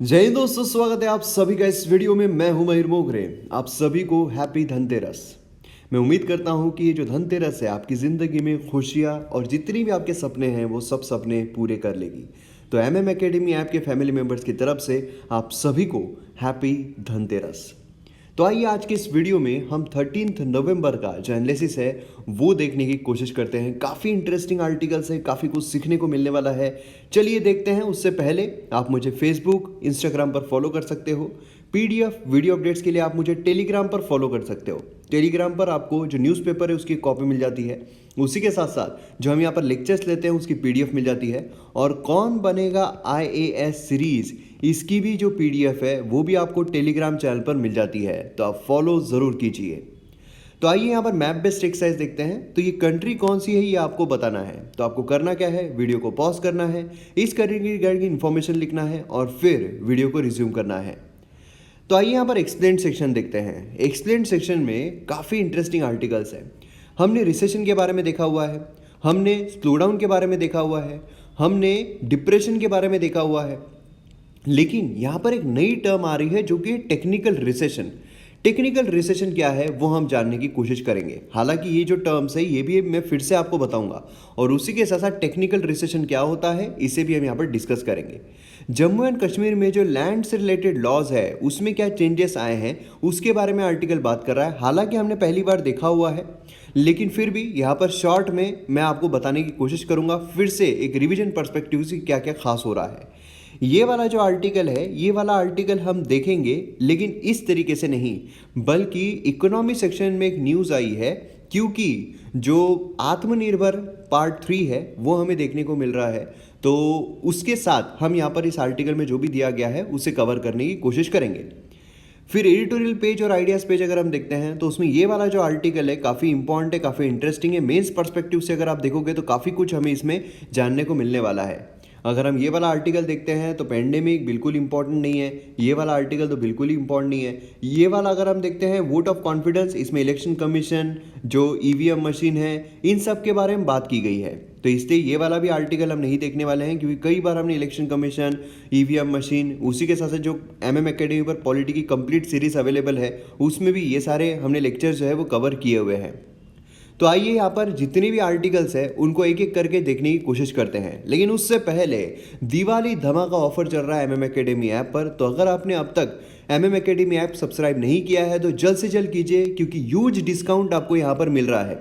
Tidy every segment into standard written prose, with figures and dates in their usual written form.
जय हिंद दोस्तों, स्वागत है आप सभी का इस वीडियो में। मैं हूं मयूर मोगरे। आप सभी को हैप्पी धनतेरस। मैं उम्मीद करता हूं कि ये जो धनतेरस है आपकी ज़िंदगी में खुशियां और जितनी भी आपके सपने हैं वो सब सपने पूरे कर लेगी। तो एमएम एकेडमी ऐप के फैमिली मेंबर्स की तरफ से आप सभी को हैप्पी धनतेरस। तो आइए आज के इस वीडियो में हम 13 नवंबर का जो एनालिसिस है वो देखने की कोशिश करते हैं। काफ़ी इंटरेस्टिंग आर्टिकल्स है, काफ़ी कुछ सीखने को मिलने वाला है। चलिए देखते हैं। उससे पहले आप मुझे फेसबुक इंस्टाग्राम पर फॉलो कर सकते हो। पीडीएफ वीडियो अपडेट्स के लिए आप मुझे टेलीग्राम पर फॉलो कर सकते हो। टेलीग्राम पर आपको जो न्यूज़पेपर है उसकी कॉपी मिल जाती है। उसी के साथ साथ जो हम यहाँ पर लेक्चर्स लेते हैं उसकी पीडीएफ मिल जाती है। और कौन बनेगा आईएएस सीरीज़, इसकी भी जो पीडीएफ है वो भी आपको टेलीग्राम चैनल पर मिल जाती है, तो आप फॉलो ज़रूर कीजिए। तो आइए यहाँ पर मैप बेस्ड एक्सरसाइज देखते हैं। तो ये कंट्री कौन सी है ये आपको बताना है। तो आपको करना क्या है, वीडियो को पॉज करना है, इस कंट्री की रिगार्डिंग इन्फॉर्मेशन लिखना है और फिर वीडियो को रिज्यूम करना है। तो आइए यहाँ पर एक्सप्लेन सेक्शन देखते हैं। एक्सप्लेन सेक्शन में काफ़ी इंटरेस्टिंग आर्टिकल्स हैं। हमने रिसेशन के बारे में देखा हुआ है, हमने स्लो डाउन के बारे में देखा हुआ है, हमने डिप्रेशन के बारे में देखा हुआ है। लेकिन यहाँ पर एक नई टर्म आ रही है जो कि टेक्निकल रिसेशन। टेक्निकल रिसेशन क्या है वो हम जानने की कोशिश करेंगे। हालांकि ये जो टर्म्स है ये भी मैं फिर से आपको बताऊंगा और उसी के साथ साथ टेक्निकल रिसेशन क्या होता है इसे भी हम यहाँ पर डिस्कस करेंगे। जम्मू एंड कश्मीर में जो लैंड से रिलेटेड लॉज है उसमें क्या चेंजेस आए हैं उसके बारे में आर्टिकल बात कर रहा है। हालांकि हमने पहली बार देखा हुआ है लेकिन फिर भी यहाँ पर शॉर्ट में मैं आपको बताने की कोशिश करूँगा फिर से एक रिविजन पर्सपेक्टिव से क्या क्या खास हो रहा है। ये वाला जो आर्टिकल है ये वाला आर्टिकल हम देखेंगे लेकिन इस तरीके से नहीं, बल्कि इकोनॉमी सेक्शन में एक न्यूज़ आई है क्योंकि जो आत्मनिर्भर पार्ट 3 है वो हमें देखने को मिल रहा है। तो उसके साथ हम यहाँ पर इस आर्टिकल में जो भी दिया गया है उसे कवर करने की कोशिश करेंगे। फिर एडिटोरियल पेज और आइडियाज़ पेज अगर हम देखते हैं तो उसमें ये वाला जो आर्टिकल है काफ़ी इंपॉर्टेंट है, काफ़ी इंटरेस्टिंग है। मेंस पर्सपेक्टिव से अगर आप देखोगे तो काफ़ी कुछ हमें इसमें जानने को मिलने वाला है। अगर हम ये वाला आर्टिकल देखते हैं तो पेंडेमिक बिल्कुल इंपॉर्टेंट नहीं है, ये वाला आर्टिकल तो बिल्कुल ही इंपॉर्टेंट नहीं है। ये वाला अगर हम देखते हैं वोट ऑफ कॉन्फिडेंस, इसमें इलेक्शन कमीशन जो ईवीएम मशीन है इन सब के बारे में बात की गई है। तो इसलिए ये वाला भी आर्टिकल हम नहीं देखने वाले हैं क्योंकि कई बार हमने इलेक्शन कमीशन, ईवीएम मशीन, उसी के साथ साथ जो एमएम एकेडमी पर पॉलिटी की कंप्लीट सीरीज अवेलेबल है उसमें भी ये सारे हमने लेक्चर्स जो है वो कवर किए हुए हैं। तो आइए यहाँ पर जितने भी आर्टिकल्स हैं उनको एक एक करके देखने की कोशिश करते हैं। लेकिन उससे पहले दिवाली धमाका ऑफर चल रहा है एमएम एकेडमी ऐप पर। तो अगर आपने अब तक एमएम एकेडमी ऐप सब्सक्राइब नहीं किया है तो जल्द से जल्द कीजिए क्योंकि ह्यूज डिस्काउंट आपको यहाँ पर मिल रहा है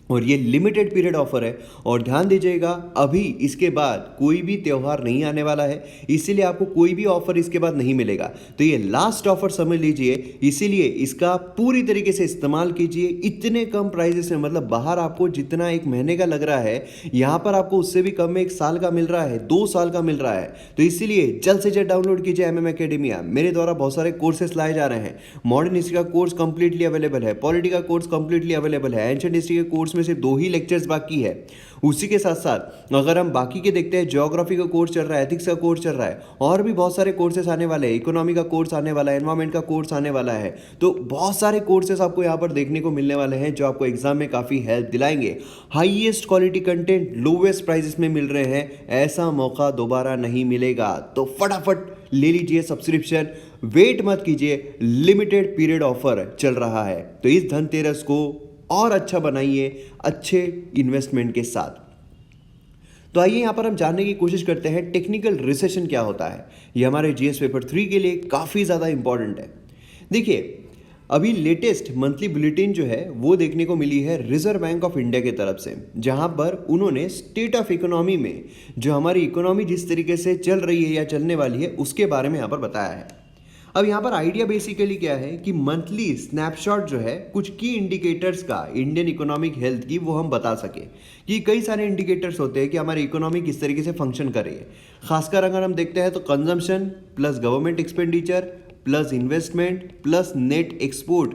और ये लिमिटेड पीरियड ऑफर है। और ध्यान दीजिएगा अभी इसके बाद कोई भी त्यौहार नहीं आने वाला है, इसीलिए आपको कोई भी ऑफर इसके बाद नहीं मिलेगा। तो ये लास्ट ऑफर समझ लीजिए, इसीलिए इसका पूरी तरीके से इस्तेमाल कीजिए। इतने कम प्राइजेस में, मतलब बाहर आपको जितना एक महीने का लग रहा है यहाँ पर आपको उससे भी कम में 1 साल का मिल रहा है, 2 साल का मिल रहा है। तो इसीलिए जल्द से जल्द डाउनलोड कीजिए एमएम एकेडमी ऐप। मेरे द्वारा बहुत सारे कोर्सेस लाए जा रहे हैं। मॉडर्न हिस्ट्री का कोर्स कंप्लीटली अवेलेबल है, पॉलिटी का कोर्स कंप्लीटली अवेलेबल है, एंशिएंट हिस्ट्री के कोर्स में सिर्फ 2 ही लेक्चर्स बाकी है। उसी के साथ साथ अगर हम बाकी के देखते हैं, ज्योग्राफी का कोर्स चल रहा है, एथिक्स का कोर्स चल रहा है और भी बहुत सारे कोर्सेस आने वाले हैं, इकोनॉमी का कोर्स आने वाला है, एनवायरमेंट का कोर्स आने वाला है। तो बहुत सारे कोर्सेस आपको यहाँ पर देखने को मिलने वाले हैं जो आपको एग्जाम में काफ़ी हेल्प दिलाएंगे। Highest quality content lowest prices में मिल रहे हैं, ऐसा मौका दोबारा नहीं मिलेगा। तो फटाफट ले लीजिए सब्सक्रिप्शन, वेट मत कीजिए, लिमिटेड पीरियड ऑफर चल रहा है। तो इस धनतेरस को और अच्छा बनाइए अच्छे इन्वेस्टमेंट के साथ। तो आइए यहाँ पर हम जानने की कोशिश करते हैं टेक्निकल रिसेशन क्या होता है। ये हमारे जीएस पेपर 3 के लिए काफ़ी ज़्यादा इंपॉर्टेंट है। देखिए अभी लेटेस्ट मंथली बुलेटिन जो है वो देखने को मिली है रिजर्व बैंक ऑफ इंडिया की तरफ से, जहाँ पर उन्होंने स्टेट ऑफ इकोनॉमी में जो हमारी इकोनॉमी जिस तरीके से चल रही है या चलने वाली है उसके बारे में यहाँ पर बताया है। अब यहाँ पर आइडिया बेसिकली क्या है कि मंथली स्नैपशॉट जो है कुछ की इंडिकेटर्स का इंडियन इकोनॉमिक हेल्थ की वो हम बता सके कि कई सारे इंडिकेटर्स होते हैं कि हमारी इकोनॉमी किस तरीके से फंक्शन कर रही है। खासकर अगर हम देखते हैं तो consumption plus government expenditure plus investment plus net export,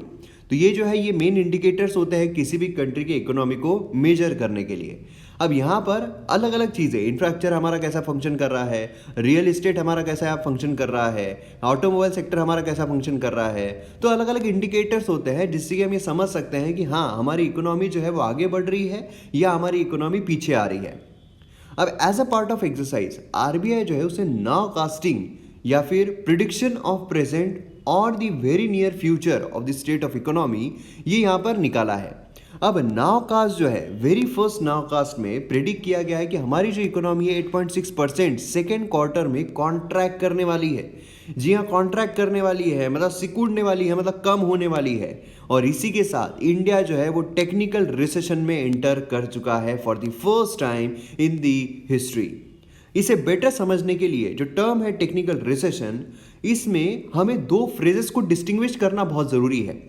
तो ये जो है ये मेन इंडिकेटर्स होते हैं किसी भी कंट्री की इकोनॉमी को मेजर करने के लिए। अब यहाँ पर अलग अलग चीज़ें, इंफ्रास्ट्रक्चर हमारा कैसा फंक्शन कर रहा है, रियल एस्टेट हमारा कैसा फंक्शन कर रहा है, ऑटोमोबाइल सेक्टर हमारा कैसा फंक्शन कर रहा है, तो अलग अलग इंडिकेटर्स होते हैं जिससे कि हम ये समझ सकते हैं कि हाँ हमारी इकोनॉमी जो है वो आगे बढ़ रही है या हमारी इकोनॉमी पीछे आ रही है। अब as a part of exercise RBI जो है उसे नाउ कास्टिंग या फिर प्रिडिक्शन ऑफ प्रेजेंट और the very near future of the state of economy, ये यहाँ पर निकाला है। अब नाउकास्ट जो है, वेरी फर्स्ट नाउकास्ट में प्रेडिक्ट किया गया है कि हमारी जो इकोनॉमी है 8.6% सेकेंड क्वार्टर में कॉन्ट्रैक्ट करने वाली है। जी हाँ, कॉन्ट्रैक्ट करने वाली है, मतलब सिकुड़ने वाली है, मतलब कम होने वाली है। और इसी के साथ इंडिया जो है वो टेक्निकल रिसेशन में एंटर कर चुका है for the first time in the history. इसे बेटर समझने के लिए जो टर्म है टेक्निकल रिसेशन, इसमें हमें दो फ्रेजेस को डिस्टिंग्विश करना बहुत ज़रूरी है।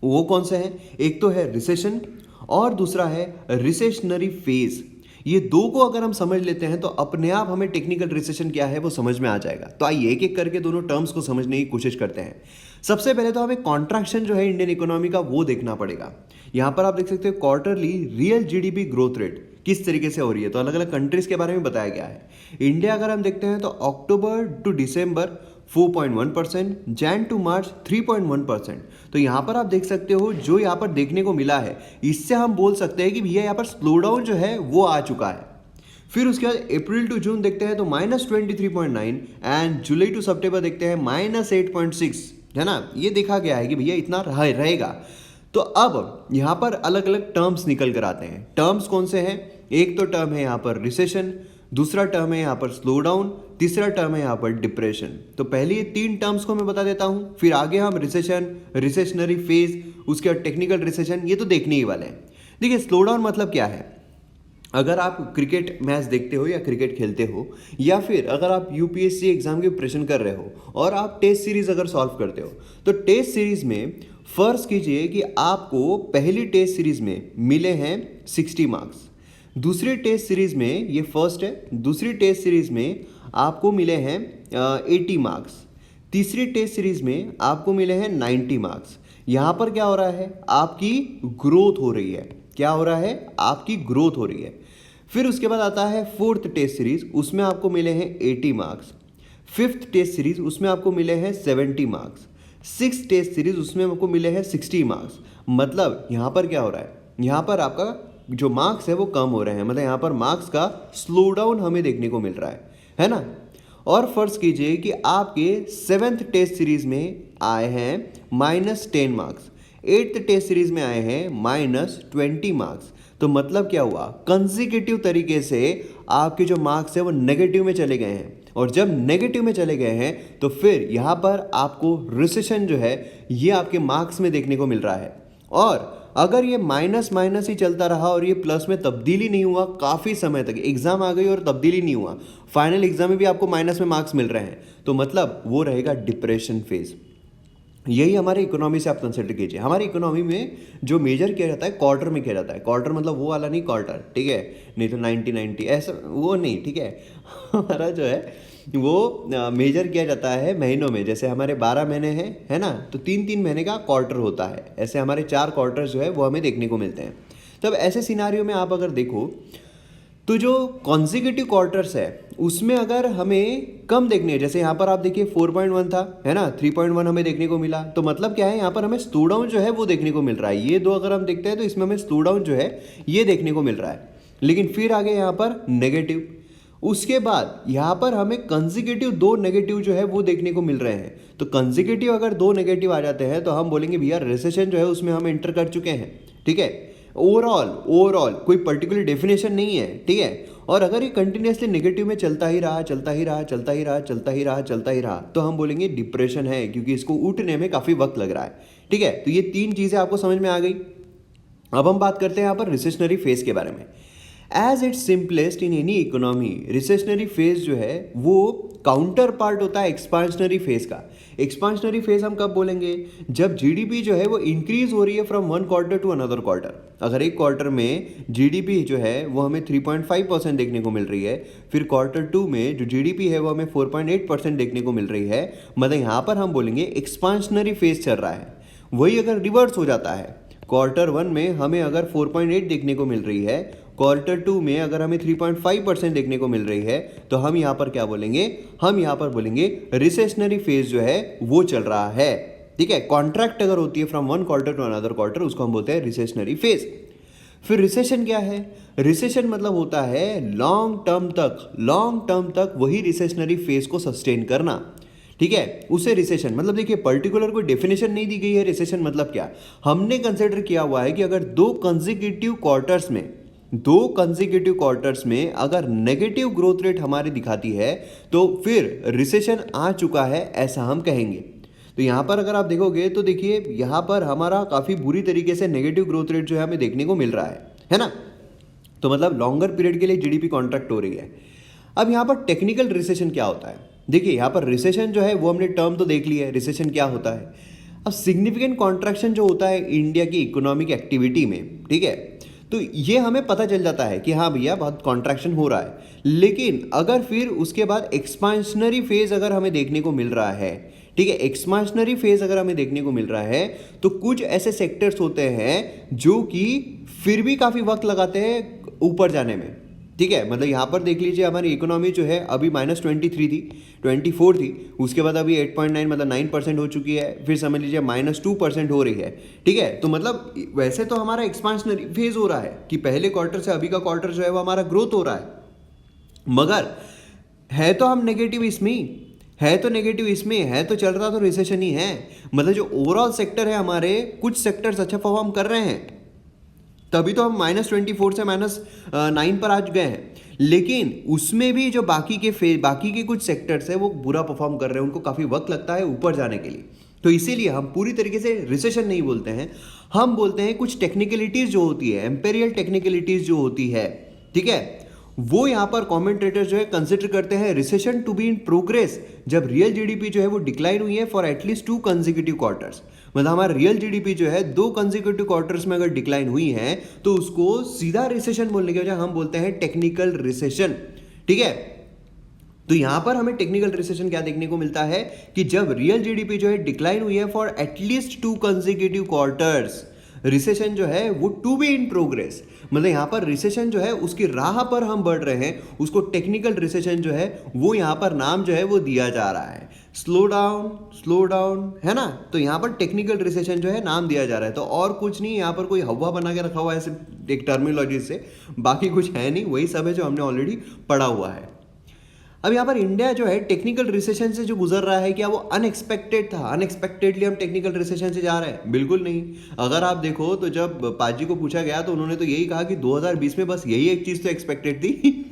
वो कौन से हैं? एक तो है रिसेशन और दूसरा है रिसेशनरी फेज। ये दो को अगर हम समझ लेते हैं तो अपने आप हमें टेक्निकल रिसेशन क्या है वो समझ में आ जाएगा। तो आइए एक एक करके दोनों टर्म्स को समझने की कोशिश करते हैं। सबसे पहले तो हमें कॉन्ट्रैक्शन जो है इंडियन इकोनॉमी का वो देखना पड़ेगा। यहाँ पर आप देख सकते हो quarterly real GDP growth rate किस तरीके से हो रही है, तो अलग अलग कंट्रीज के बारे में बताया गया है। इंडिया अगर हम देखते हैं तो अक्टूबर टू दिसंबर 4.1%, जैन टू मार्च 3.1%। तो यहाँ पर आप देख सकते हो जो यहाँ पर देखने को मिला है, इससे हम बोल सकते हैं कि भैया यहाँ पर स्लो डाउन जो है वो आ चुका है। फिर उसके बाद अप्रैल टू जून देखते हैं तो -23.9 एंड जुलाई टू सितंबर देखते हैं -8.6, है ना। ये देखा गया है कि भैया इतना रहेगा। तो अब यहाँ पर अलग अलग टर्म्स निकल कर आते हैं। टर्म्स कौन से हैं? एक तो टर्म है यहाँ पर रिसेशन, दूसरा टर्म है यहाँ पर स्लो डाउन, तीसरा टर्म है यहाँ पर डिप्रेशन। तो पहले ये तीन टर्म्स को मैं बता देता हूँ, फिर आगे हम रिसेशन, रिसेशनरी फेज, उसके बाद टेक्निकल रिसेशन, ये तो देखने ही वाले हैं। देखिए स्लो डाउन मतलब क्या है? अगर आप क्रिकेट मैच देखते हो या क्रिकेट खेलते हो, या फिर अगर आप यूपीएससी एग्जाम की प्रिपरेशन कर रहे हो और आप टेस्ट सीरीज अगर सॉल्व करते हो, तो टेस्ट सीरीज में फर्ज कीजिए कि आपको पहली टेस्ट सीरीज में मिले हैं 60 मार्क्स, दूसरी टेस्ट सीरीज में, ये फर्स्ट है, दूसरी टेस्ट सीरीज में आपको मिले हैं 80 मार्क्स, तीसरी टेस्ट सीरीज में आपको मिले हैं 90 मार्क्स। यहाँ पर क्या हो रहा है? आपकी ग्रोथ हो रही है। क्या हो रहा है? आपकी ग्रोथ हो रही है। फिर उसके बाद आता है फोर्थ टेस्ट सीरीज, उसमें आपको मिले हैं 80 मार्क्स। फिफ्थ टेस्ट सीरीज, उसमें आपको मिले हैं 70 मार्क्स। सिक्स टेस्ट सीरीज, उसमें आपको मिले हैं 60 मार्क्स। मतलब यहाँ पर क्या हो रहा है? यहाँ पर आपका जो मार्क्स है वो कम हो रहे हैं, मतलब यहाँ पर मार्क्स का स्लो डाउन हमें देखने को मिल रहा है ना। और फर्ज कीजिए कि आपके सेवेंथ टेस्ट सीरीज में आए हैं -10 मार्क्स, एट्थ टेस्ट सीरीज में आए हैं -20 मार्क्स। तो मतलब क्या हुआ? कंसेक्यूटिव तरीके से आपके जो मार्क्स है वो नेगेटिव में चले गए हैं, और जब नेगेटिव में चले गए हैं तो फिर यहाँ पर आपको रिसेशन जो है ये आपके मार्क्स में देखने को मिल रहा है। और अगर ये माइनस माइनस ही चलता रहा और ये प्लस में तब्दीली नहीं हुआ काफ़ी समय तक, एग्जाम आ गई और तब्दीली नहीं हुआ, फाइनल एग्जाम में भी आपको माइनस में मार्क्स मिल रहे हैं, तो मतलब वो रहेगा डिप्रेशन फेज। यही हमारे इकोनॉमी से आप कंसिडर कीजिए। हमारी इकोनॉमी में जो मेजर किया जाता है क्वार्टर में किया जाता है। क्वार्टर मतलब वो वाला नहीं क्वार्टर, ठीक है, नहीं तो 90 ऐसा वो नहीं, ठीक है। हमारा जो है वो मेजर किया जाता है महीनों में। जैसे हमारे 12 महीने हैं, है ना, तो 3-3 महीने का क्वार्टर होता है। ऐसे हमारे 4 क्वार्टर जो है वो हमें देखने को मिलते हैं। तब ऐसे सिनारियो में आप अगर देखो तो जो कॉन्जिक्यूटिव क्वार्टर्स है उसमें अगर हमें कम देखने हैं, जैसे यहाँ पर आप देखिए 4.1 था, है ना, 3.1 हमें देखने को मिला, तो मतलब क्या है? यहाँ पर हमें स्लो डाउन जो है वो देखने को मिल रहा है। ये दो अगर हम देखते हैं तो इसमें हमें स्लो डाउन जो है ये देखने को मिल रहा है। लेकिन फिर आगे यहाँ पर नेगेटिव, उसके बाद यहाँ पर हमें कंसेक्यूटिव 2 नेगेटिव जो है वो देखने को मिल रहे हैं। तो कंसेक्यूटिव अगर 2 नेगेटिव आ जाते हैं तो हम बोलेंगे भैया रिसेशन जो है उसमें हम एंटर कर चुके हैं, ठीक है। ओवरऑल कोई पर्टिकुलर डेफिनेशन नहीं है, ठीक है। और अगर ये कंटिन्यूसली नेगेटिव में चलता ही रहा तो हम बोलेंगे डिप्रेशन है, क्योंकि इसको उठने में काफ़ी वक्त लग रहा है, ठीक है। तो ये 3 चीज़ें आपको समझ में आ गई। अब हम बात करते हैं यहाँ पर रिसेशनरी फेज के बारे में। As it's simplest in any economy, recessionary phase जो है वो काउंटर पार्ट होता है एक्सपांशनरी फेज का। एक्सपांशनरी फेज हम कब बोलेंगे? जब जीडीपी जो है वो इंक्रीज हो रही है from one quarter to another quarter. अगर एक क्वार्टर में जीडीपी जो है वो हमें 3.5% देखने को मिल रही है, फिर क्वार्टर 2 में जो जीडीपी है वो हमें 4.8% देखने को मिल रही है, मतलब यहाँ पर हम बोलेंगे एक्सपांशनरी फेज चल रहा है। वही अगर रिवर्स हो जाता है, क्वार्टर 1 में हमें अगर 4.8 देखने को मिल रही है, क्वार्टर 2 में अगर हमें 3.5% देखने को मिल रही है, तो हम यहाँ पर क्या बोलेंगे? हम यहाँ पर बोलेंगे रिसेशनरी फेज जो है वो चल रहा है, ठीक है। कॉन्ट्रैक्ट अगर होती है from one quarter to another quarter, उसको हम बोलते हैं रिसेशनरी फेज। फिर रिसेशन क्या है? रिसेशन मतलब होता है लॉन्ग टर्म तक वही रिसेशनरी फेज को सस्टेन करना, ठीक है, उसे रिसेशन मतलब देखिए पर्टिकुलर कोई डेफिनेशन नहीं दी गई है। रिसेशन मतलब क्या, हमने कंसिडर किया हुआ है कि अगर दो कंसेक्यूटिव क्वार्टर्स में अगर नेगेटिव ग्रोथ रेट हमारी दिखाती है तो फिर रिसेशन आ चुका है, ऐसा हम कहेंगे। तो यहाँ पर अगर आप देखोगे तो देखिए यहाँ पर हमारा काफ़ी बुरी तरीके से नेगेटिव ग्रोथ रेट जो है हमें देखने को मिल रहा है ना। तो मतलब लॉन्गर पीरियड के लिए जीडीपी कॉन्ट्रैक्ट हो रही है। अब यहाँ पर टेक्निकल रिसेशन क्या होता है? देखिए यहाँ पर रिसेशन जो है वो हमने टर्म तो देख लिया है, रिसेशन क्या होता है। अब सिग्निफिकेंट कॉन्ट्रैक्शन जो होता है इंडिया की इकोनॉमिक एक्टिविटी में, ठीक है, तो ये हमें पता चल जाता है कि हाँ भैया बहुत कॉन्ट्रैक्शन हो रहा है। लेकिन अगर फिर उसके बाद एक्सपांशनरी फेज अगर हमें देखने को मिल रहा है, ठीक है, एक्सपांशनरी फेज अगर हमें देखने को मिल रहा है तो कुछ ऐसे सेक्टर्स होते हैं जो कि फिर भी काफ़ी वक्त लगाते हैं ऊपर जाने में, ठीक है। मतलब यहाँ पर देख लीजिए हमारी इकोनॉमी जो है अभी -23 थी, 24 थी, उसके बाद अभी 8.9 मतलब 9% हो चुकी है, फिर समझ लीजिए -2% हो रही है, ठीक है। तो मतलब वैसे तो हमारा एक्सपांशनरी फेज हो रहा है कि पहले क्वार्टर से अभी का क्वार्टर जो है वो हमारा ग्रोथ हो रहा है, मगर है तो हम नेगेटिव इसमें है तो चल रहा तो रिसेशन ही है। मतलब जो ओवरऑल सेक्टर है हमारे, कुछ सेक्टर्स अच्छा परफॉर्म कर रहे हैं, तभी तो हम -24 से -9 पर आ गए हैं। लेकिन उसमें भी जो बाकी के कुछ सेक्टर्स है वो बुरा परफॉर्म कर रहे हैं, उनको काफ़ी वक्त लगता है ऊपर जाने के लिए। तो इसीलिए हम पूरी तरीके से रिसेशन नहीं बोलते हैं, हम बोलते हैं कुछ टेक्निकलिटीज़ जो होती है, एम्पेरियल टेक्निकलिटीज़ जो होती है, ठीक है, वो यहाँ पर कमेंटेटर जो है कंसिडर करते हैं recession to be in progress जब रियल जीडीपी जो है वो डिक्लाइन हुई है फॉर एटलीस्ट 2 कंसेक्यूटिव क्वार्टर्स। मतलब हमारा रियल जीडीपी जो है 2 कंसेक्यूटिव क्वार्टर्स में अगर डिक्लाइन हुई है तो उसको सीधा रिसेशन बोलने के बजाय हम बोलते हैं टेक्निकल रिसेशन, ठीक है। तो यहां पर हमें टेक्निकल रिसेशन क्या देखने को मिलता है कि जब रियल जीडीपी जो है डिक्लाइन हुई है for at least 2 consecutive quarters, recession जो है वो टू बी इन प्रोग्रेस, मतलब यहाँ पर रिसेशन जो है उसकी राह पर हम बढ़ रहे हैं, उसको टेक्निकल रिसेशन जो है वो यहाँ पर नाम जो है वो दिया जा रहा है। स्लो डाउन है ना, तो यहाँ पर टेक्निकल रिसेशन जो है नाम दिया जा रहा है। तो और कुछ नहीं, यहाँ पर कोई हवा बना के रखा हुआ है ऐसे एक टर्मिनोलॉजी से, बाकी कुछ है नहीं, वही सब है जो हमने ऑलरेडी पढ़ा हुआ है। अब यहाँ पर इंडिया जो है टेक्निकल रिसेशन से जो गुजर रहा है, क्या वो अनएक्सपेक्टेड था? अनएक्सपेक्टेडली हम टेक्निकल रिसेशन से जा रहे हैं? बिल्कुल नहीं। अगर आप देखो तो जब पाजी को पूछा गया तो उन्होंने तो यही कहा कि 2020 में बस यही एक चीज़ तो एक्सपेक्टेड थी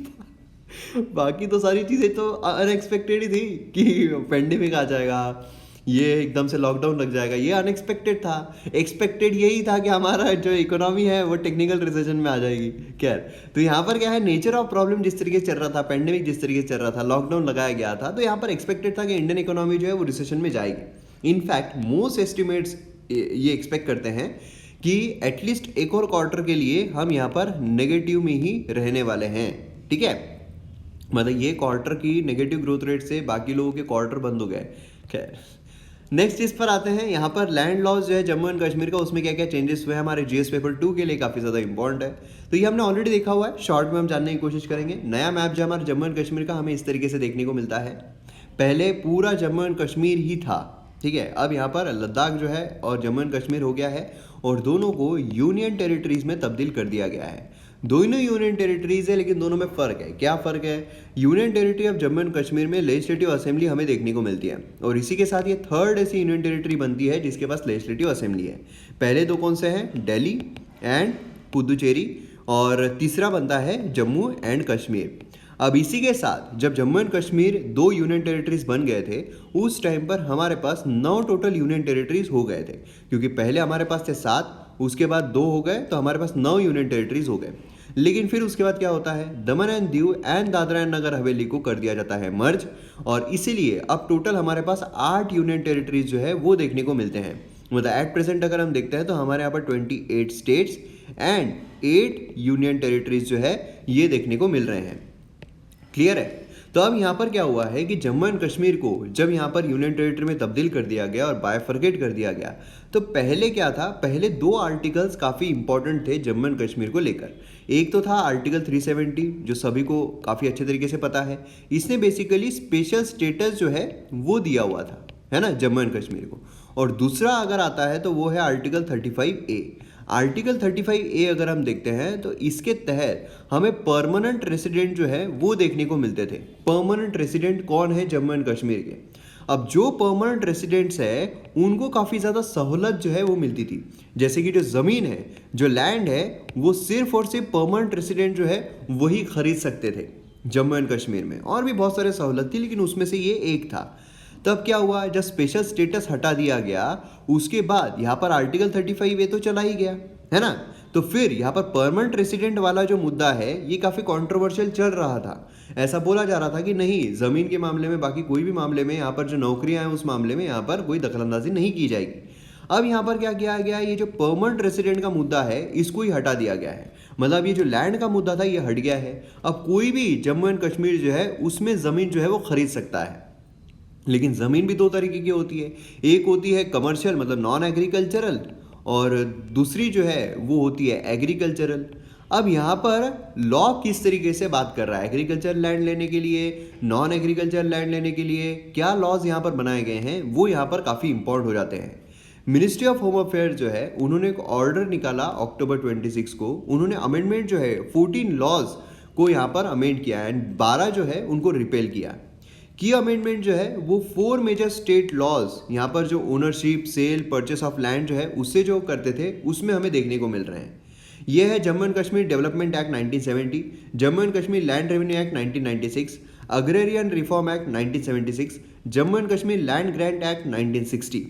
बाकी तो सारी चीज़ें तो अनएक्सपेक्टेड ही थी कि पेंडेमिक आ जाएगा, ये एकदम से लॉकडाउन लग जाएगा, ये अनएक्सपेक्टेड था। एक्सपेक्टेड यही था कि हमारा जो इकोनॉमी है वो टेक्निकल रिसेशन में आ जाएगी। खैर, तो यहाँ पर क्या है, नेचर ऑफ प्रॉब्लम जिस तरीके से चल रहा था, पेंडेमिक जिस तरीके से चल रहा था, लॉकडाउन लगाया गया था, तो यहाँ पर एक्सपेक्टेड था कि इंडियन इकोनॉमी जो है वो रिसेशन में जाएगी। इनफैक्ट मोस्ट एस्टिमेट्स ये एक्सपेक्ट करते हैं कि एटलीस्ट एक और क्वार्टर के लिए हम यहाँ पर नेगेटिव में ही रहने वाले हैं, ठीक है। मतलब ये क्वार्टर की नेगेटिव ग्रोथ रेट से बाकी लोगों के क्वार्टर बंद हो गए। खैर, नेक्स्ट चीज़ पर आते हैं। यहाँ पर लैंड लॉज जो है जम्मू एंड कश्मीर का, उसमें क्या क्या चेंजेस हुए हैं हमारे जीएस पेपर 2 के लिए काफ़ी ज़्यादा इंपॉर्टेंट है। तो ये हमने ऑलरेडी देखा हुआ है, शॉर्ट में हम जानने की कोशिश करेंगे। नया मैप जो हमारे जम्मू एंड कश्मीर का हमें इस तरीके से देखने को मिलता है। पहले पूरा जम्मू एंड कश्मीर ही था, ठीक है, अब यहाँ पर लद्दाख जो है और जम्मू एंड कश्मीर हो गया है और दोनों को यूनियन टेरिटरीज में तब्दील कर दिया गया है। दोनों यूनियन टेरिटरीज है, लेकिन दोनों में फ़र्क है। क्या फ़र्क है? Union territory of Jammu and Kashmir में लेजिस्लेटिव असेंबली हमें देखने को मिलती है और इसी के साथ ये थर्ड ऐसी यूनियन टेरिटरी बनती है जिसके पास लेजिस्लेटिव असेंबली है। पहले दो कौन से हैं? दिल्ली एंड पुदुचेरी, और तीसरा बनता है जम्मू एंड कश्मीर। अब इसी के साथ जब Jammu and Kashmir 2 union territories बन गए थे, उस टाइम पर हमारे पास 9 टोटल यूनियन टेरिटरीज हो गए थे, क्योंकि पहले हमारे पास थे 7, उसके बाद 2 हो गए, तो हमारे पास 9 यूनियन टेरिटरीज हो गए। लेकिन फिर उसके बाद क्या होता है, Daman and Diu and Dadra and Nagar Haveli को कर दिया जाता है मर्ज, और इसीलिए अब टोटल हमारे पास 8 यूनियन टेरिटरीज जो है वो देखने को मिलते हैं। मतलब एट प्रेजेंट अगर हम देखते हैं तो हमारे यहाँ पर 28 स्टेट्स एंड 8 यूनियन टेरिटरीज जो है ये देखने को मिल रहे हैं। क्लियर है? तो अब यहाँ पर क्या हुआ है कि जम्मू एंड कश्मीर को जब यहाँ पर यूनियन टेरिटरी में तब्दील कर दिया गया और बायफर्केट कर दिया गया, तो पहले क्या था, पहले 2 आर्टिकल्स काफ़ी इंपॉर्टेंट थे जम्मू एंड कश्मीर को लेकर। एक तो था आर्टिकल 370 जो सभी को काफ़ी अच्छे तरीके से पता है, इसने बेसिकली स्पेशल स्टेटस जो है वो दिया हुआ था, है ना, जम्मू एंड कश्मीर को। और दूसरा अगर आता है तो वो है आर्टिकल 35A। आर्टिकल 35A अगर हम देखते हैं तो इसके तहत हमें परमानेंट रेसिडेंट जो है वो देखने को मिलते थे। परमानेंट रेसिडेंट कौन है जम्मू एंड कश्मीर के? अब जो परमानेंट रेसिडेंट्स है उनको काफ़ी ज़्यादा सहूलत जो है वो मिलती थी, जैसे कि जो ज़मीन है, जो लैंड है, वो सिर्फ और सिर्फ परमानेंट रेसिडेंट जो है वही खरीद सकते थे जम्मू एंड कश्मीर में। और भी बहुत सारे सहूलत थी लेकिन उसमें से ये एक था। तब क्या हुआ, जब स्पेशल स्टेटस हटा दिया गया उसके बाद यहाँ पर आर्टिकल 35A तो चला ही गया है ना। तो फिर यहाँ पर परमानेंट रेसिडेंट वाला जो मुद्दा है ये काफ़ी कंट्रोवर्शियल चल रहा था। ऐसा बोला जा रहा था कि नहीं, ज़मीन के मामले में, बाकी कोई भी मामले में, यहाँ पर जो नौकरियाँ हैं उस मामले में यहाँ पर कोई दखलंदाजी नहीं की जाएगी। अब यहाँ पर क्या किया गया, ये जो परमानेंट रेसिडेंट का मुद्दा है इसको ही हटा दिया गया है। मतलब ये जो लैंड का मुद्दा था ये हट गया है। अब कोई भी जम्मू एंड कश्मीर जो है उसमें ज़मीन जो है वो खरीद सकता है। लेकिन ज़मीन भी दो तरीके की होती है, एक होती है कमर्शियल मतलब नॉन एग्रीकल्चरल, और दूसरी जो है वो होती है एग्रीकल्चरल। अब यहाँ पर लॉ किस तरीके से बात कर रहा है, एग्रीकल्चर लैंड लेने के लिए, नॉन एग्रीकल्चर लैंड लेने के लिए क्या लॉज यहाँ पर बनाए गए हैं वो यहाँ पर काफ़ी इंपॉर्टेंट हो जाते हैं। मिनिस्ट्री ऑफ होम अफेयर जो है उन्होंने एक ऑर्डर निकाला अक्टूबर 26 को। उन्होंने अमेंडमेंट जो है 14 लॉज को यहाँ पर अमेंड किया एंड 12 जो है उनको रिपेल किया। की अमेंडमेंट जो है वो 4 मेजर स्टेट लॉज यहाँ पर जो ownership, sale, purchase of land जो है उससे जो करते थे उसमें हमें देखने को मिल रहे हैं। ये है Jammu and Kashmir development act 1970, Jammu and Kashmir land revenue act 1996, agrarian reform act 1976, Jammu and Kashmir land grant act 1960।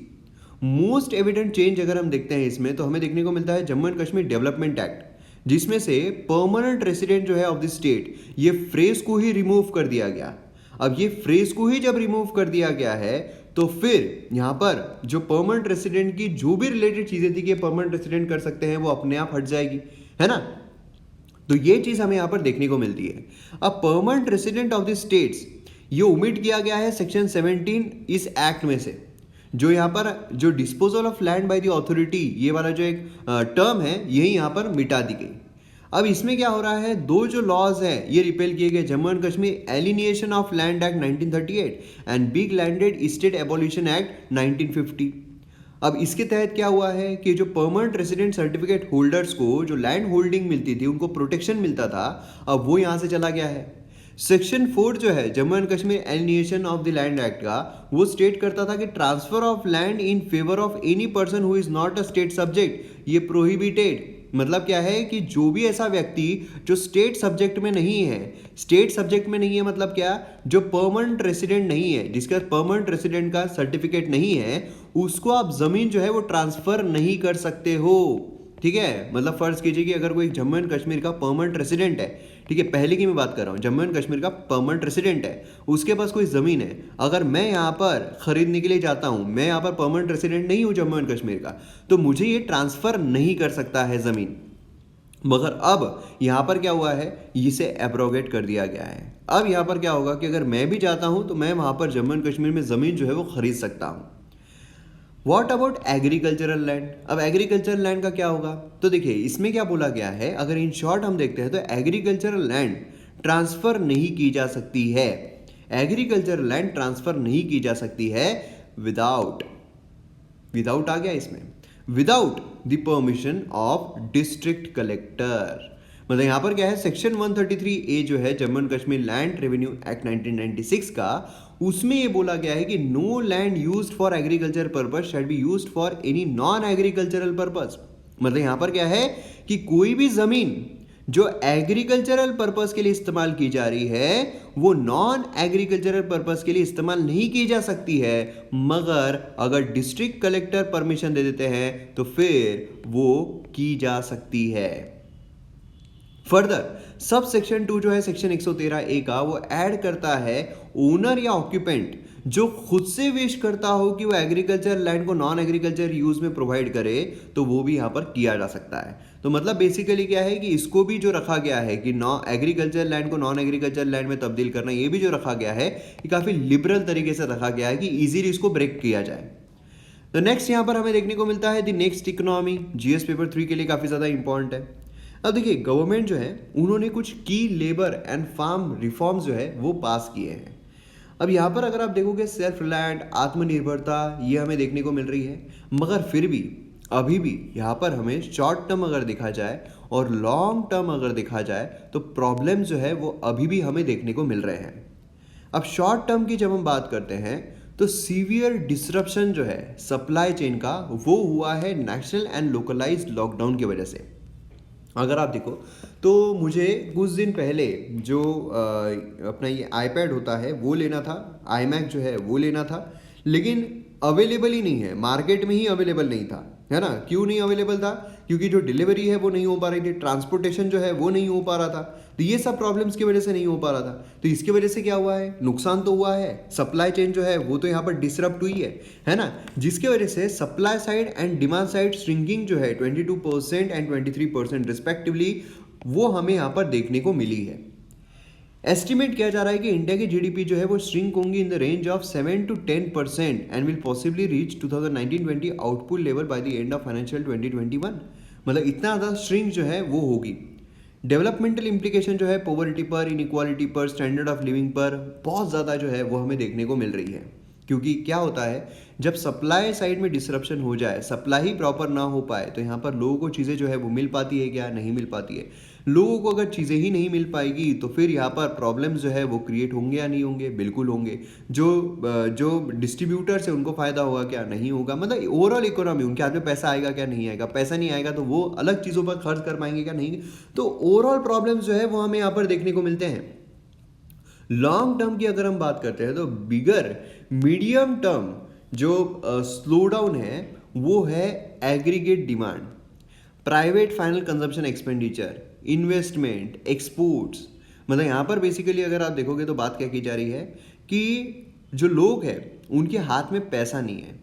Most evident change अगर हम देखते हैं इसमें तो हमें देखने को मिलता है Jammu and Kashmir development act, जिसमें से परमानेंट रेसिडेंट जो है ऑफ द स्टेट ये फ्रेज को ही रिमूव कर दिया गया। अब ये फ्रेज को ही जब रिमूव कर दिया गया है तो फिर यहाँ पर जो परमानेंट रेसिडेंट की जो भी रिलेटेड चीजें थी कि परमानेंट रेसिडेंट कर सकते हैं वो अपने आप हट जाएगी, है ना। तो ये चीज हमें यहाँ पर देखने को मिलती है। अब permanent resident of the states ये ओमिट किया गया है सेक्शन 17 इस एक्ट में से। जो यहाँ पर जो disposal of land by the authority ये वाला जो एक टर्म है यही यहाँ पर मिटा दी गई। अब इसमें क्या हो रहा है, दो जो लॉज हैं ये रिपेल किए गए, Jammu and Kashmir alienation of land act 1938 and big landed state abolition act 1950। अब इसके तहत क्या हुआ है कि जो परमानेंट रेसिडेंट सर्टिफिकेट होल्डर्स को जो लैंड होल्डिंग मिलती थी, उनको प्रोटेक्शन मिलता था, अब वो यहाँ से चला गया है। सेक्शन 4 जो है Jammu and Kashmir alienation of the land act का, वो स्टेट करता था कि transfer of land in favour of any person who is not a state subject ये प्रोहिबिटेड। मतलब क्या है कि जो भी ऐसा व्यक्ति जो स्टेट सब्जेक्ट में नहीं है, स्टेट सब्जेक्ट में नहीं है मतलब क्या, जो परमानेंट रेसिडेंट नहीं है, जिसका परमानेंट रेसिडेंट का सर्टिफिकेट नहीं है, उसको आप जमीन जो है वो ट्रांसफर नहीं कर सकते हो। ठीक है, मतलब फर्ज कीजिए कि अगर कोई जम्मू एंड कश्मीर का परमानेंट रेसिडेंट है, ठीक है, पहले की मैं बात कर रहा हूँ, जम्मू एंड कश्मीर का परमानेंट रेसिडेंट है, उसके पास कोई ज़मीन है, अगर मैं यहाँ पर खरीदने के लिए जाता हूँ, मैं यहाँ पर परमानेंट रेसिडेंट नहीं हूँ जम्मू एंड कश्मीर का, तो मुझे ये ट्रांसफ़र नहीं कर सकता है ज़मीन। मगर अब यहाँ पर क्या हुआ है, इसे एब्रोगेट कर दिया गया है। अब यहाँ पर क्या होगा कि अगर मैं भी जाता हूँ तो मैं वहाँ पर जम्मू एंड कश्मीर में ज़मीन जो है वो खरीद सकता हूँ। What about agricultural land? अब एग्रीकल्चरल लैंड का क्या होगा, तो देखिए इसमें क्या बोला गया है, अगर इन शॉर्ट हम देखते हैं तो एग्रीकल्चरल लैंड ट्रांसफ़र नहीं की जा सकती है। एग्रीकल्चरल लैंड ट्रांसफ़र नहीं की जा सकती है विदाउट आ गया इसमें, without the permission of district collector. मतलब यहाँ पर क्या है, सेक्शन 133A जो है Jammu and Kashmir land revenue act 1996 का, उसमें ये बोला गया है कि no land used for agriculture purpose shall be used for any non agricultural purpose. मतलब यहाँ पर क्या है कि कोई भी जमीन जो एग्रीकल्चरल पर्पस के लिए इस्तेमाल की जा रही है वो नॉन एग्रीकल्चरल पर्पस के लिए इस्तेमाल नहीं की जा सकती है, मगर अगर डिस्ट्रिक्ट कलेक्टर परमिशन दे देते हैं तो फिर वो की जा सकती है। फर्दर सब सेक्शन 2 जो है सेक्शन 113A का, वो ऐड करता है ओनर या ऑक्यूपेंट जो खुद से विश करता हो कि वो एग्रीकल्चर लैंड को नॉन एग्रीकल्चर यूज में प्रोवाइड करे तो वो भी यहाँ पर किया जा सकता है। तो मतलब बेसिकली क्या है कि इसको भी जो रखा गया है कि एग्रीकल्चर लैंड को नॉन एग्रीकल्चर लैंड में तब्दील करना, ये भी जो रखा गया है ये काफ़ी लिबरल तरीके से रखा गया है कि ईजिली इसको ब्रेक किया जाए। तो नेक्स्ट यहाँ पर हमें देखने को मिलता है the next economy, GS paper 3 के लिए काफ़ी ज़्यादा इंपॉर्टेंट है। अब देखिए गवर्नमेंट जो है उन्होंने कुछ की लेबर एंड फार्म रिफॉर्म्स जो है वो पास किए हैं। अब यहाँ पर अगर आप देखोगे सेल्फ रिलायंट, आत्मनिर्भरता ये हमें देखने को मिल रही है, मगर फिर भी अभी भी यहाँ पर हमें शॉर्ट टर्म अगर देखा जाए और लॉन्ग टर्म अगर देखा जाए तो प्रॉब्लम जो है वो अभी भी हमें देखने को मिल रहे हैं। अब शॉर्ट टर्म की जब हम बात करते हैं तो सीवियर डिसरप्शन जो है सप्लाई चेन का वो हुआ है नेशनल एंड लोकलाइज्ड लॉकडाउन की वजह से। अगर आप देखो तो मुझे कुछ दिन पहले जो अपना ये आईपैड होता है वो लेना था, iMac जो है वो लेना था, लेकिन अवेलेबल ही नहीं है, मार्केट में ही अवेलेबल नहीं था, है ना। क्यों नहीं अवेलेबल था? क्योंकि जो डिलीवरी है वो नहीं हो पा रही थी, ट्रांसपोर्टेशन जो है वो नहीं हो पा रहा था। तो ये सब प्रॉब्लम्स की वजह से नहीं हो पा रहा था। तो इसकी वजह से क्या हुआ है? नुकसान तो हुआ है, सप्लाई चेन जो है वो तो यहाँ पर डिसरप्ट हुई है ना, जिसकी वजह से supply side and demand side shrinking जो है 22% एंड 23% रिस्पेक्टिवली वो हमें यहाँ पर देखने को मिली है। एस्टिमेट किया जा रहा है कि इंडिया की जीडीपी जो है वो श्रिंक होंगी in the range of 7 to 10% and will possibly reach 2019-20 output level by the end of financial 2021। मतलब इतना ज़्यादा श्रिंक जो है वो होगी। डेवलपमेंटल इम्प्लीकेशन जो है पॉवर्टी पर, इनइक्वालिटी पर, स्टैंडर्ड ऑफ लिविंग पर बहुत ज़्यादा जो है वो हमें देखने को मिल रही है। क्योंकि क्या होता है, जब सप्लाई साइड में डिसरप्शन हो जाए, सप्लाई ही प्रॉपर ना हो पाए, तो यहाँ पर लोगों को चीज़ें जो है वो मिल पाती है क्या? नहीं मिल पाती है। लोगों को अगर चीज़ें ही नहीं मिल पाएगी तो फिर यहाँ पर प्रॉब्लम्स जो है वो क्रिएट होंगे या नहीं होंगे? बिल्कुल होंगे। जो डिस्ट्रीब्यूटर्स है उनको फ़ायदा होगा क्या? नहीं होगा। मतलब ओवरऑल इकोनॉमी, उनके हाथ में पैसा आएगा क्या? नहीं आएगा। पैसा नहीं आएगा तो वो अलग चीज़ों पर खर्च कर पाएंगे क्या? नहीं। तो ओवरऑल प्रॉब्लम्स जो है वो हमें यहाँ पर देखने को मिलते हैं। लॉन्ग टर्म की अगर हम बात करते हैं तो बिगर मीडियम टर्म जो स्लो डाउन है वो है aggregate demand, private final consumption expenditure, investment, exports. मतलब यहाँ पर बेसिकली अगर आप देखोगे तो बात क्या की जा रही है कि जो लोग हैं उनके हाथ में पैसा नहीं है।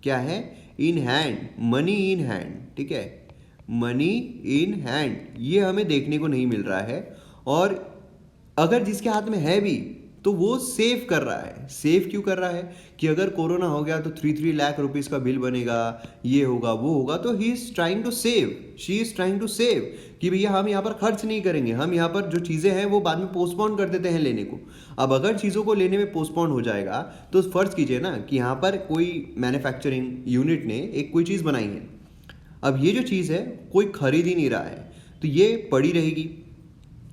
क्या है? In hand, money in hand, ठीक है, मनी इन हैंड, ये हमें देखने को नहीं मिल रहा है। और अगर जिसके हाथ में है भी तो वो सेव कर रहा है। सेव क्यों कर रहा है? कि अगर कोरोना हो गया तो 3 लाख रुपीस का बिल बनेगा, ये होगा वो होगा, तो he is trying to save, she is trying to save कि भैया हम यहाँ पर खर्च नहीं करेंगे, हम यहाँ पर जो चीज़ें हैं वो बाद में पोस्टपोन कर देते हैं लेने को। अब अगर चीज़ों को लेने में पोस्टपोन हो जाएगा तो फर्ज कीजिए ना कि यहाँ पर कोई मैन्युफैक्चरिंग यूनिट ने एक कोई चीज़ बनाई है, अब ये जो चीज़ है कोई खरीद ही नहीं रहा है, तो ये पड़ी रहेगी।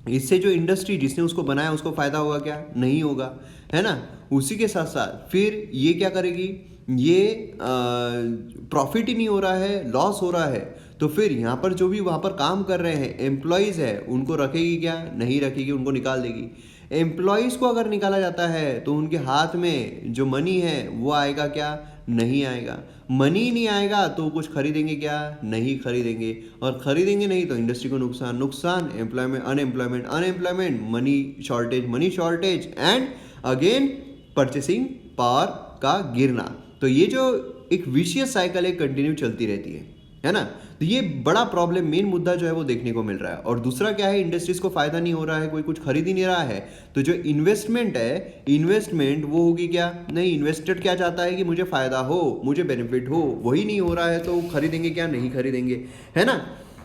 इससे जो इंडस्ट्री जिसने उसको बनाया उसको फ़ायदा होगा क्या? नहीं होगा, है ना। उसी के साथ साथ फिर ये क्या करेगी? ये प्रॉफिट ही नहीं हो रहा है, लॉस हो रहा है, तो फिर यहाँ पर जो भी वहाँ पर काम कर रहे हैं एम्प्लॉयज़ है उनको रखेगी क्या? नहीं रखेगी, उनको निकाल देगी। एम्प्लॉयज़ को अगर निकाला जाता है तो उनके हाथ में जो मनी है वो आएगा क्या? नहीं आएगा। मनी नहीं आएगा तो कुछ खरीदेंगे क्या? नहीं खरीदेंगे। और खरीदेंगे नहीं तो इंडस्ट्री को नुकसान, नुकसान, employment, unemployment, unemployment, money shortage and again purchasing power का गिरना। तो ये जो एक विशियस साइकिल है कंटिन्यू चलती रहती है ना। तो ये बड़ा प्रॉब्लम, मेन मुद्दा जो है वो देखने को मिल रहा है। और दूसरा क्या है? इंडस्ट्रीज को फायदा नहीं हो रहा है, कोई कुछ खरीद ही नहीं रहा है, तो जो इन्वेस्टमेंट है, इन्वेस्टमेंट वो होगी क्या? नहीं। इन्वेस्टर क्या चाहता है कि मुझे फायदा हो, मुझे बेनिफिट हो, वही नहीं हो रहा है तो खरीदेंगे क्या? नहीं खरीदेंगे, है ना।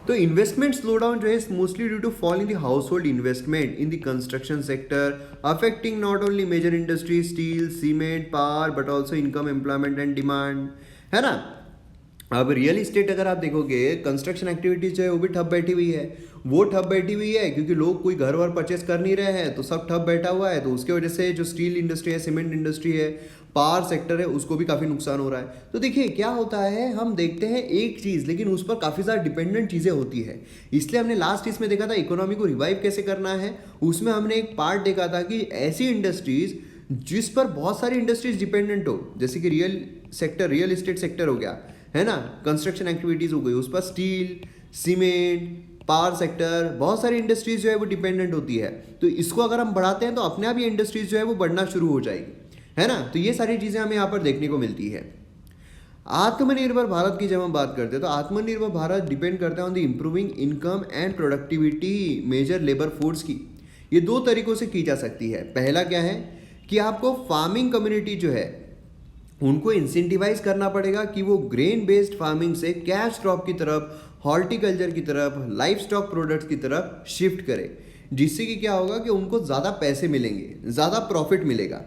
तो इन्वेस्टमेंट स्लो डाउन जो है mostly due to fall in the household investment in the construction sector, affecting not only major industry steel, cement, power but also income, employment and demand, है ना। अब रियल इस्टेट अगर आप देखोगे, construction activities जो है वो भी ठप बैठी हुई है। वो ठप बैठी हुई है क्योंकि लोग कोई घर वर परचेस कर नहीं रहे हैं, तो सब ठप बैठा हुआ है। तो उसके वजह से जो स्टील इंडस्ट्री है, सीमेंट इंडस्ट्री है, पावर सेक्टर है, उसको भी काफ़ी नुकसान हो रहा है। तो देखिए क्या होता है, हम देखते हैं एक चीज़ लेकिन उस पर काफ़ी ज़्यादा डिपेंडेंट चीज़ें होती है। इसलिए हमने लास्ट इसमें देखा था इकोनॉमी को रिवाइव कैसे करना है, उसमें हमने एक पार्ट देखा था कि ऐसी इंडस्ट्रीज़ जिस पर बहुत सारी इंडस्ट्रीज डिपेंडेंट हो, जैसे कि रियल इस्टेट सेक्टर हो गया, है ना, कंस्ट्रक्शन एक्टिविटीज़ हो गई, उस पर स्टील, सीमेंट, पावर सेक्टर, बहुत सारी इंडस्ट्रीज जो है वो डिपेंडेंट होती है। तो इसको अगर हम बढ़ाते हैं तो अपने आप ये इंडस्ट्रीज जो है वो बढ़ना शुरू हो जाएगी, है ना। तो ये सारी चीज़ें हमें यहाँ पर देखने को मिलती है। आत्मनिर्भर भारत की जब हम बात करते हैं तो आत्मनिर्भर भारत डिपेंड करता है on the improving income and productivity major labour force की। ये दो तरीकों से की जा सकती है। पहला क्या है कि आपको फार्मिंग कम्युनिटी जो है उनको इंसेंटिवाइज करना पड़ेगा कि वो ग्रेन बेस्ड फार्मिंग से कैश क्रॉप की तरफ, हॉर्टिकल्चर की तरफ, लाइफ स्टॉक प्रोडक्ट्स की तरफ शिफ्ट करे, जिससे कि क्या होगा कि उनको ज़्यादा पैसे मिलेंगे, ज़्यादा प्रॉफिट मिलेगा।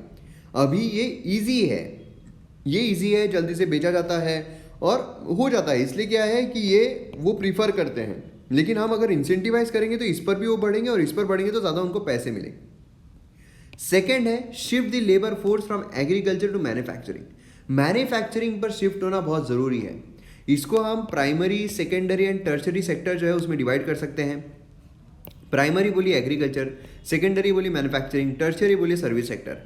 अभी ये इजी है, जल्दी से बेचा जाता है और हो जाता है। इसलिए क्या है कि ये वो प्रीफर करते हैं, लेकिन हम अगर इंसेंटिवाइज करेंगे तो इस पर भी वो बढ़ेंगे और इस पर बढ़ेंगे तो ज़्यादा उनको पैसे मिलेंगे। सेकेंड है shift the labour force from agriculture to manufacturing. Manufacturing पर शिफ्ट होना बहुत ज़रूरी है। इसको हम primary, secondary and tertiary sector जो है उसमें डिवाइड कर सकते हैं। प्राइमरी बोलिए एग्रीकल्चर, सेकेंडरी बोलिए मैन्युफैक्चरिंग, टर्शरी बोलिए service sector.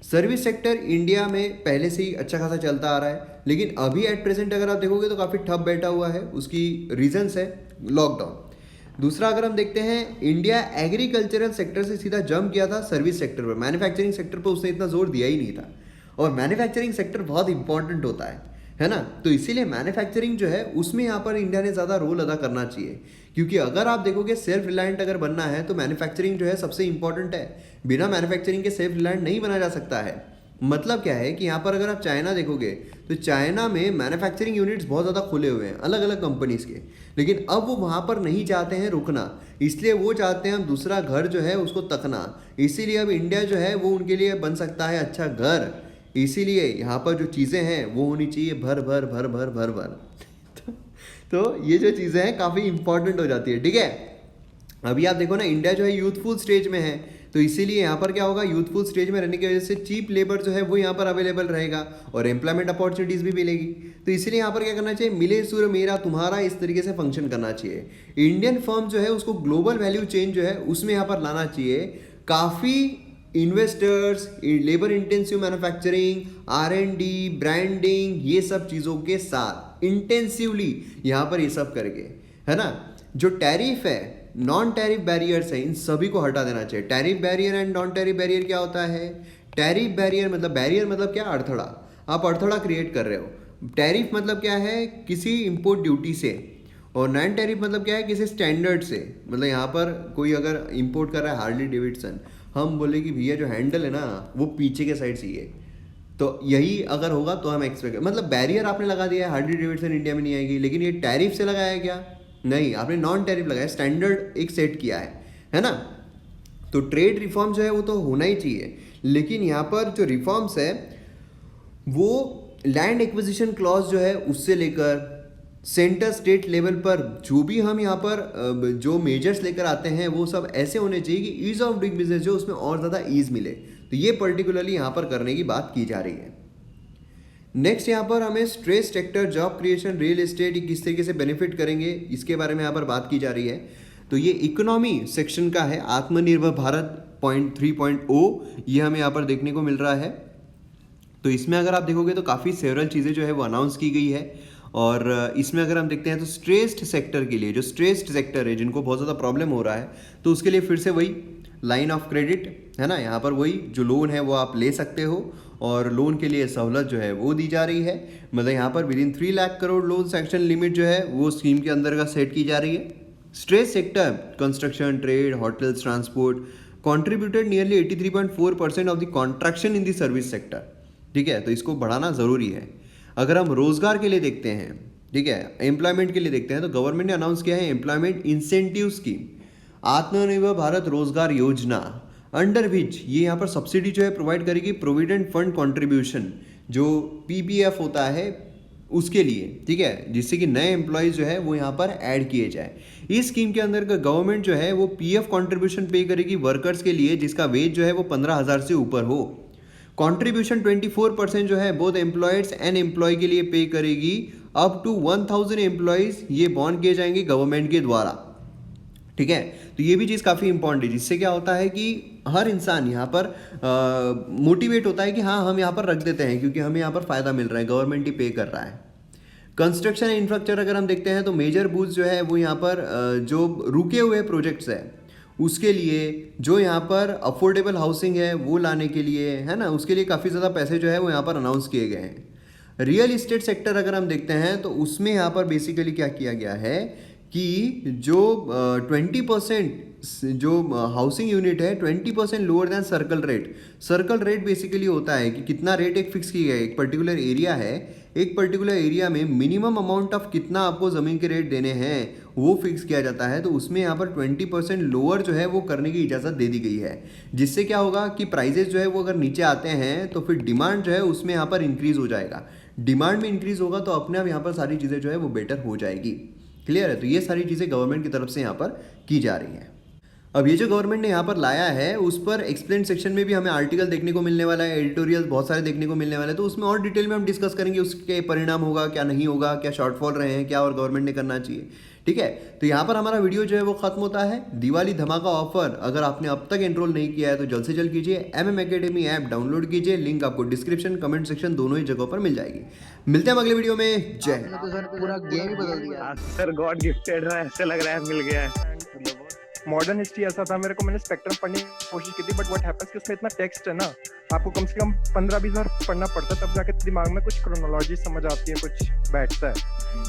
Service sector India में पहले से ही अच्छा खासा चलता आ रहा है, लेकिन अभी एट प्रेजेंट अगर आप देखोगे तो काफ़ी ठप बैठा हुआ है। उसकी रीजंस है लॉकडाउन। दूसरा अगर हम देखते हैं, इंडिया एग्रीकल्चरल सेक्टर से सीधा जंप किया था सर्विस सेक्टर पर, मैन्युफैक्चरिंग सेक्टर पर उसने इतना जोर दिया ही नहीं था। और मैन्युफैक्चरिंग सेक्टर बहुत इंपॉर्टेंट होता है ना। तो इसीलिए मैन्युफैक्चरिंग जो है उसमें यहाँ पर इंडिया ने ज़्यादा रोल अदा करना चाहिए, क्योंकि अगर आप देखोगे सेल्फ रिलायंट अगर बनना है तो मैन्युफैक्चरिंग जो है सबसे इंपॉर्टेंट है। बिना मैन्युफैक्चरिंग के सेल्फ रिलायंट नहीं बना जा सकता है। मतलब क्या है कि यहाँ पर अगर आप चाइना देखोगे तो चाइना में मैन्युफैक्चरिंग यूनिट्स बहुत ज़्यादा खुले हुए हैं अलग अलग कंपनीज के, लेकिन अब वो वहाँ पर नहीं चाहते हैं रुकना, इसलिए वो चाहते हैं हम दूसरा घर जो है उसको तकना। इसीलिए अब इंडिया जो है वो उनके लिए बन सकता है अच्छा घर। इसीलिए यहाँ पर जो चीज़ें हैं वो होनी चाहिए भर भर भर भर भर भर तो ये जो चीज़ें हैं काफ़ी इंपॉर्टेंट हो जाती है, ठीक है। अभी आप देखो ना, इंडिया जो है यूथफुल स्टेज में है, तो इसीलिए यहाँ पर क्या होगा, यूथफुल स्टेज में रहने की वजह से चीप लेबर जो है वो यहाँ पर अवेलेबल रहेगा और एम्प्लॉयमेंट अपॉर्चुनिटीज़ भी मिलेगी। तो इसीलिए यहाँ पर क्या करना चाहिए, मिले सुर मेरा तुम्हारा, इस तरीके से फंक्शन करना चाहिए। इंडियन फर्म जो है उसको ग्लोबल वैल्यू चेन जो है उसमें यहाँ पर लाना चाहिए। काफ़ी investors, labour intensive manufacturing, R&D, branding, ये सब चीज़ों के साथ इंटेंसिवली यहाँ पर ये सब करके, है ना। जो टैरिफ है, नॉन टैरिफ बैरियर्स है, इन सभी को हटा देना चाहिए। Tariff barrier and non tariff barrier क्या होता है? टैरिफ बैरियर मतलब क्या? अड़थड़ा। आप अड़थड़ा क्रिएट कर रहे हो। टैरिफ मतलब क्या है? किसी इंपोर्ट ड्यूटी से। और नॉन टैरिफ मतलब क्या है? किसी स्टैंडर्ड से। मतलब यहाँ पर कोई अगर इंपोर्ट कर रहा है हार्ली डेविडसन, हम बोले कि भैया जो हैंडल है ना वो पीछे के साइड से ही है, तो यही अगर होगा तो हम एक्सपेक्ट, मतलब बैरियर आपने लगा दिया है, हार्ली डेविडसन इंडिया में नहीं आएगी। लेकिन ये टैरिफ से लगाया क्या? नहीं, आपने नॉन टैरिफ लगाया, स्टैंडर्ड एक सेट किया है ना। तो ट्रेड रिफॉर्म जो है वो तो होना ही चाहिए, लेकिन यहाँ पर जो रिफॉर्म्स है वो लैंड एक्विजिशन क्लॉज जो है उससे लेकर सेंटर स्टेट लेवल पर जो भी हम यहाँ पर जो मेजर्स लेकर आते हैं वो सब ऐसे होने चाहिए कि ईज ऑफ डूइंग बिजनेस जो उसमें और ज़्यादा ईज मिले। तो ये पर्टिकुलरली यहाँ पर करने की बात की जा रही है। नेक्स्ट यहाँ पर हमें stress sector, job creation, real estate किस तरीके से बेनिफिट करेंगे इसके बारे में यहाँ पर बात की जा रही है। तो ये इकोनॉमी सेक्शन का है, आत्मनिर्भर भारत 3.0, ये हमें यहाँ पर देखने को मिल रहा है। तो इसमें अगर आप देखोगे तो काफ़ी सेवरल चीज़ें जो है वो अनाउंस की गई है। और इसमें अगर हम देखते हैं तो स्ट्रेस्ड सेक्टर के लिए, जो स्ट्रेस्ड सेक्टर है जिनको बहुत ज़्यादा प्रॉब्लम हो रहा है, तो उसके लिए फिर से वही लाइन ऑफ क्रेडिट है ना, यहाँ पर वही जो लोन है वो आप ले सकते हो और लोन के लिए सहूलत जो है वो दी जा रही है। मतलब यहाँ पर within 3 lakh crore loan sanction limit जो है वो स्कीम के अंदर का सेट की जा रही है। Stress sector construction, trade, hotels, transport contributed nearly 83.4% of the contraction in the service sector, ठीक है। तो इसको बढ़ाना ज़रूरी है। अगर हम रोजगार के लिए देखते हैं, ठीक है, एम्प्लॉयमेंट के लिए देखते हैं, तो गवर्नमेंट ने अनाउंस किया है एम्प्लॉयमेंट इंसेंटिव स्कीम, आत्मनिर्भर भारत रोजगार योजना, अंडर विच ये यहाँ पर सब्सिडी जो है प्रोवाइड करेगी प्रोविडेंट फंड कंट्रीब्यूशन, जो PPF होता है उसके लिए, ठीक है, जिससे कि नए एम्प्लॉयज़ जो है वो यहाँ पर ऐड किए जाए। इस स्कीम के अंदर गवर्नमेंट जो है वो PF कंट्रीब्यूशन पे करेगी वर्कर्स के लिए जिसका वेज जो है वो 15,000 से ऊपर हो। कंट्रीब्यूशन 24% जो है बोथ एम्प्लॉयर्स एंड एम्प्लॉय के लिए पे करेगी। अप टू 1000 एम्प्लॉयज़ ये बॉन्ड किए जाएंगे गवर्नमेंट के द्वारा, ठीक है। तो ये भी चीज़ काफ़ी इंपॉर्टेंट है, जिससे क्या होता है कि हर इंसान यहाँ पर मोटिवेट होता है कि हाँ हम यहाँ पर रख देते हैं क्योंकि हमें यहाँ पर फ़ायदा मिल रहा है, गवर्नमेंट ही पे कर रहा है। कंस्ट्रक्शन एंड इंफ्रास्ट्रक्चर अगर हम देखते हैं तो मेजर बूस्ट जो है वो यहाँ पर जो रुके हुए प्रोजेक्ट्स है उसके लिए, जो यहाँ पर अफोर्डेबल हाउसिंग है वो लाने के लिए, है ना, उसके लिए काफ़ी ज़्यादा पैसे जो है वो यहाँ पर अनाउंस किए गए हैं। रियल इस्टेट सेक्टर अगर हम देखते हैं तो उसमें यहाँ पर बेसिकली क्या किया गया है कि जो 20% जो हाउसिंग यूनिट है 20% lower than circle rate. Circle rate basically होता है कि कितना रेट एक फिक्स किया गया है, एक पर्टिकुलर एरिया है, एक पर्टिकुलर एरिया में मिनिमम अमाउंट ऑफ कितना आपको ज़मीन के रेट देने हैं वो फिक्स किया जाता है। तो उसमें यहाँ पर 20% लोअर जो है वो करने की इजाज़त दे दी गई है, जिससे क्या होगा कि प्राइजेस जो है वो अगर नीचे आते हैं तो फिर डिमांड जो है उसमें यहाँ पर इंक्रीज़ हो जाएगा। डिमांड में इंक्रीज़ होगा तो अपने आप यहाँ पर सारी चीज़ें जो है वो बेटर हो जाएगी। क्लियर है? तो ये सारी चीज़ें गवर्नमेंट की तरफ से यहाँ पर की जा रही हैं। अब ये जो गवर्नमेंट ने यहाँ पर लाया है उस पर एक्सप्लेन सेक्शन में भी हमें आर्टिकल देखने को मिलने वाला है, एडिटोरियल बहुत सारे देखने को मिलने वाले हैं, तो उसमें और डिटेल में हम डिस्कस करेंगे उसके परिणाम होगा क्या, नहीं होगा क्या, शॉर्टफॉल रहे हैं क्या और गवर्नमेंट ने करना चाहिए। ठीक है, तो यहाँ पर हमारा वीडियो जो है वो खत्म होता है। दिवाली धमाका ऑफर अगर आपने अब तक एनरोल नहीं किया है तो जल्द से जल्द कीजिए। MM Academy ऐप डाउनलोड कीजिए, लिंक आपको डिस्क्रिप्शन कमेंट सेक्शन दोनों ही जगहों पर मिल जाएगी। मिलते हैं अगले वीडियो में। जय हिंद। तो सर पूरा गेम ही बदल दिया। सर गॉड गिफ्टेड है, ऐसे लग रहा है मिल गया है। मॉडर्न हिस्ट्री ऐसा था, मेरे को मैंने स्पेक्ट्रम पढ़ने की कोशिश की थी, बट व्हाट हैपेंस कि उसमें इतना टेक्स्ट है ना, आपको कम से कम 15-20 बार पढ़ना पड़ता है, तब जाके दिमाग में कुछ क्रोनोलॉजी समझ आती है, कुछ बैठता है।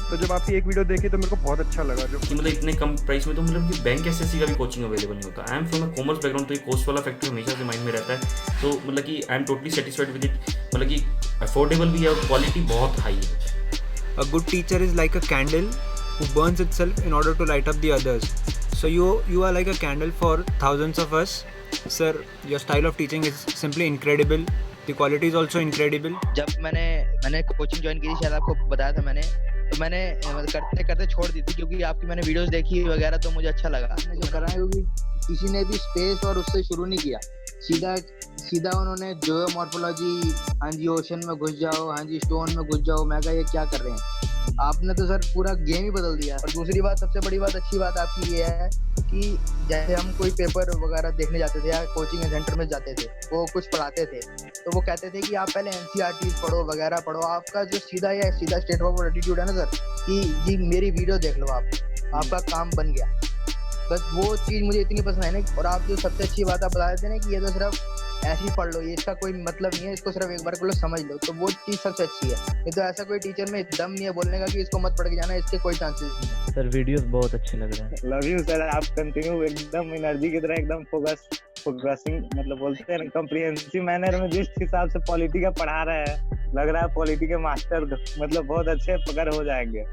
तो जब आपकी एक वीडियो देखी तो मेरे को बहुत अच्छा लगा। जो कि मतलब इतने कम प्राइस में तो मतलब कि बैंक एसएससी का भी कोचिंग अवेलेबल नहीं होता। I am from a commerce background, तो ये कॉस्ट वाला फैक्टर हमेशा से माइंड में रहता है। तो मतलब कि I am totally satisfied with it, मतलब कि अफोर्डेबल भी है और क्वालिटी बहुत हाई है। A good teacher is like a candle who burns itself in order to light up the others. So you are like a candle for thousands of us. Sir, your style of teaching is simply incredible. The quality is also incredible. जब मैंने coaching join की थी, शायद आपको बताया था मैंने, तो मैंने करते करते छोड़ दी थी क्योंकि आपकी मैंने वीडियोस देखी वगैरह तो मुझे अच्छा लगा। जो करा है क्योंकि किसी ने भी स्पेस और उससे शुरू नहीं किया, सीधा उन्होंने जो मॉर्फोलॉजी, हाँ जी ओशन में घुस जाओ, हाँ जी स्टोन में घुस जाओ। मैं कहा ये क्या कर रहे हैं आपने, तो सर पूरा गेम ही बदल दिया। और दूसरी बात, सबसे बड़ी बात, अच्छी बात आपकी ये है कि जैसे हम कोई पेपर वगैरह देखने जाते थे या कोचिंग सेंटर में जाते थे, वो कुछ पढ़ाते थे तो वो कहते थे कि आप पहले NCERT पढ़ो वगैरह पढ़ो। आपका जो सीधा स्टेट ऑफ एटीट्यूड है ना सर, कि जी मेरी वीडियो देख लो, आपका काम बन गया। बस वो चीज़ मुझे इतनी पसंद है ना। और आप जो सबसे अच्छी बात आप बता देते हैं ना कि ये तो सिर्फ ऐसे ही पढ़ लो, ये इसका कोई मतलब नहीं है, इसको सिर्फ एक बार को लो समझ लो, तो वो चीज़ सबसे अच्छी है। नहीं तो ऐसा कोई टीचर में दम नहीं है बोलने का कि इसको मत पढ़ के जाना, इसके कोई चांसेस नहीं है। सर वीडियोस बहुत अच्छे लग रहे हैं। लव यू सर, आप कंटिन्यू एकदम एनर्जी की तरह एकदम फोकसिंग मतलब बोलते हैं कॉम्प्रिहेंसिव मैनर में जिस हिसाब से पॉलिटी का पढ़ा रहा है, लग रहा है पॉलिटी के मास्टर मतलब बहुत अच्छे पकड़ हो जाएंगे।